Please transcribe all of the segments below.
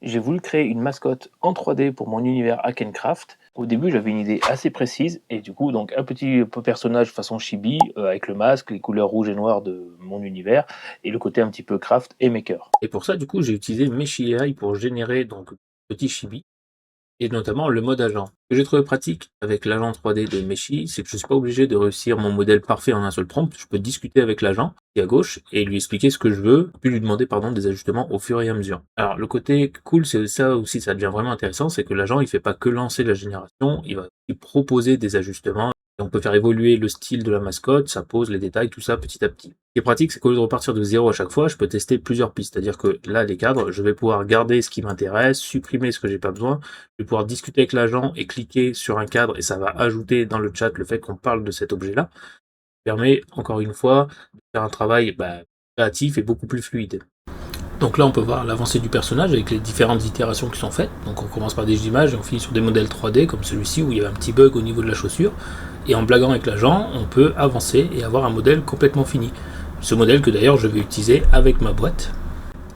J'ai voulu créer une mascotte en 3D pour mon univers Hack and Craft. Au début, j'avais une idée assez précise et du coup, donc un petit personnage façon chibi avec le masque, les couleurs rouge et noir de mon univers et le côté un petit peu craft et maker. Et pour ça, du coup, j'ai utilisé Meshi AI pour générer donc petit chibi et notamment le mode agent. Ce que j'ai trouvé pratique avec l'agent 3D de Meshi, c'est que je ne suis pas obligé de réussir mon modèle parfait en un seul prompt. Je peux discuter avec l'agent qui est à gauche et lui expliquer ce que je veux, puis lui demander des ajustements au fur et à mesure. Alors le côté cool, c'est ça aussi, ça devient vraiment intéressant, c'est que l'agent il fait pas que lancer la génération, il va aussi proposer des ajustements. Et on peut faire évoluer le style de la mascotte, sa pose, les détails, tout ça petit à petit. Ce qui est pratique, c'est qu'au lieu de repartir de zéro à chaque fois, je peux tester plusieurs pistes. C'est-à-dire que là, les cadres, je vais pouvoir garder ce qui m'intéresse, supprimer ce que j'ai pas besoin, je vais pouvoir discuter avec l'agent et cliquer sur un cadre et ça va ajouter dans le chat le fait qu'on parle de cet objet-là. Ça permet, encore une fois, de faire un travail créatif et beaucoup plus fluide. Donc là, on peut voir l'avancée du personnage avec les différentes itérations qui sont faites. Donc on commence par des images et on finit sur des modèles 3D comme celui-ci où il y avait un petit bug au niveau de la chaussure. Et en blaguant avec l'agent, on peut avancer et avoir un modèle complètement fini. Ce modèle que d'ailleurs je vais utiliser avec ma boîte.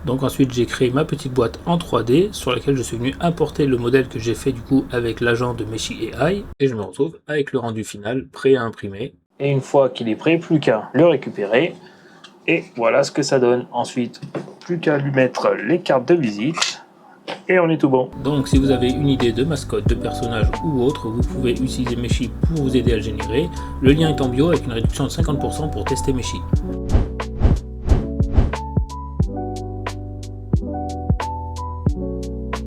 Donc ensuite j'ai créé ma petite boîte en 3D sur laquelle je suis venu importer le modèle que j'ai fait du coup avec l'agent de Meshi AI et je me retrouve avec le rendu final prêt à imprimer. Et une fois qu'il est prêt, plus qu'à le récupérer. Et voilà ce que ça donne. Ensuite, plus qu'à lui mettre les cartes de visite et on est tout bon. Donc si vous avez une idée de mascotte, de personnage ou autre, vous pouvez utiliser Meshi pour vous aider à le générer. Le lien est en bio avec une réduction de 50% pour tester Meshi.